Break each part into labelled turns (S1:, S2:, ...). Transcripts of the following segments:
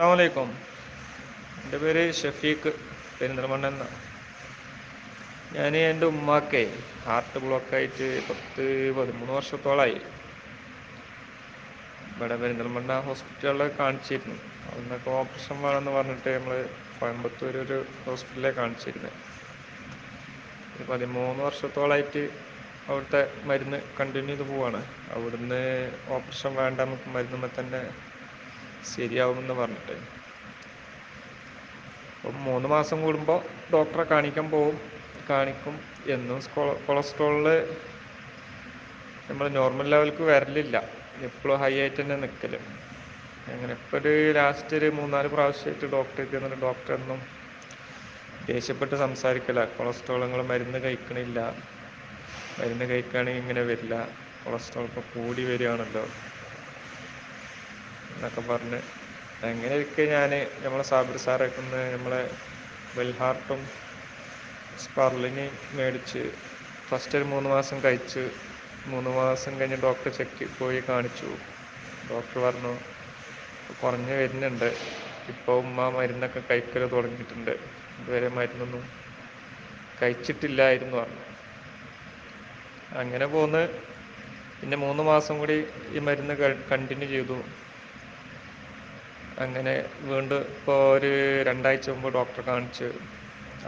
S1: അസ്സലാമലൈക്കും. എൻ്റെ പേര് ഷഫീഖ് പെരിന്തൽമണ്ണ എന്ന. ഞാൻ എൻ്റെ ഉമ്മാക്കേ ഹാർട്ട് ബ്ലോക്കായിട്ട് 13 വർഷത്തോളമായി ഇവിടെ പെരിന്തൽമണ്ണ ഹോസ്പിറ്റലിൽ കാണിച്ചിരുന്നു. അവിടുന്നൊക്കെ ഓപ്പറേഷൻ വേണമെന്ന് പറഞ്ഞിട്ട് നമ്മൾ കോയമ്പത്തൂർ ഒരു ഹോസ്പിറ്റലിലെ കാണിച്ചിരുന്നത്. 13 വർഷത്തോളമായിട്ട് അവിടുത്തെ മരുന്ന് കണ്ടിന്യൂ ചെയ്ത് പോവാണ്. അവിടുന്ന് ഓപ്പറേഷൻ വേണ്ട, നമുക്ക് മരുന്നുമ്പോൾ തന്നെ ശരിയാവുമെന്ന് പറഞ്ഞിട്ട്. അപ്പം 3 മാസം കൂടുമ്പോൾ ഡോക്ടറെ കാണിക്കാൻ കാണിക്കും. എന്നും കൊളസ്ട്രോളിൽ നമ്മൾ നോർമൽ ലെവൽക്ക് വരലില്ല, എപ്പോഴും ഹൈ ആയിട്ട് തന്നെ നിൽക്കൽ. അങ്ങനെ ഇപ്പോൾ ലാസ്റ്റ് ഒരു 3-4 പ്രാവശ്യമായിട്ട് ഡോക്ടർക്ക് എന്നിട്ട് ഡോക്ടറൊന്നും ദേഷ്യപ്പെട്ട് സംസാരിക്കില്ല. കൊളസ്ട്രോൾ നിങ്ങൾ മരുന്ന് കഴിക്കണില്ല, മരുന്ന് കഴിക്കുകയാണെങ്കിൽ ഇങ്ങനെ വരില്ല, കൊളസ്ട്രോൾ ഇപ്പോൾ കൂടി വരികയാണല്ലോ എന്നൊക്കെ പറഞ്ഞ് അങ്ങനെയൊക്കെ നമ്മളെ സാബിർ സാറൊക്കെ ഒന്ന് നമ്മളെ വെൽഹാർട്ടും സ്പർലിന് മേടിച്ച് ഫസ്റ്റ് ഒരു 3 മാസം കഴിച്ച് 3 മാസം കഴിഞ്ഞ് ഡോക്ടറെ പോയി കാണിച്ചു. ഡോക്ടർ പറഞ്ഞു കുറഞ്ഞ് വരുന്നുണ്ട്, ഇപ്പോൾ ഉമ്മ മരുന്നൊക്കെ കഴിക്കൽ തുടങ്ങിയിട്ടുണ്ട്, ഇതുവരെ മരുന്നൊന്നും കഴിച്ചിട്ടില്ലായിരുന്നു പറഞ്ഞു. അങ്ങനെ പോന്ന് പിന്നെ 3 മാസം കൂടി ഈ മരുന്ന് കണ്ടിന്യൂ ചെയ്തു. അങ്ങനെ വീണ്ടും ഇപ്പോൾ ഒരു 2 ആഴ്ച മുമ്പ് ഡോക്ടറെ കാണിച്ച്.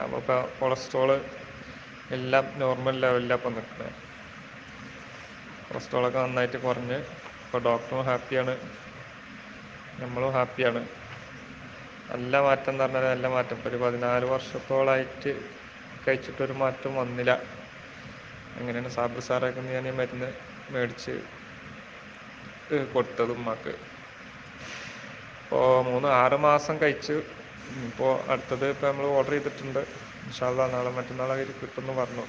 S1: അപ്പോൾ ഇപ്പോൾ കൊളസ്ട്രോള് എല്ലാം നോർമൽ ലെവലിലാണ് ഇപ്പോൾ നിൽക്കുന്നത്. കൊളസ്ട്രോളൊക്കെ നന്നായിട്ട് കുറഞ്ഞ് ഇപ്പോൾ ഡോക്ടറും ഹാപ്പിയാണ്, നമ്മളും ഹാപ്പിയാണ്. നല്ല മാറ്റം എന്ന് പറഞ്ഞാൽ നല്ല മാറ്റം. ഇപ്പോൾ ഒരു 14 വർഷത്തോളമായിട്ട് കഴിച്ചിട്ടൊരു മാറ്റം വന്നില്ല. അങ്ങനെയാണ് സാബിർ സാറൊക്കെ ഞാൻ ഈ മരുന്ന് മേടിച്ച് കൊടുത്തത് ഉമ്മാക്ക്. ഇപ്പോൾ 6 മാസം കഴിച്ച്. ഇപ്പോൾ അടുത്തത് ഇപ്പോൾ നമ്മൾ ഓർഡർ ചെയ്തിട്ടുണ്ട്. ഇൻഷാ അല്ലാഹ് നാളെ മറ്റന്നാളായിട്ട് കിട്ടുമെന്ന് പറഞ്ഞു.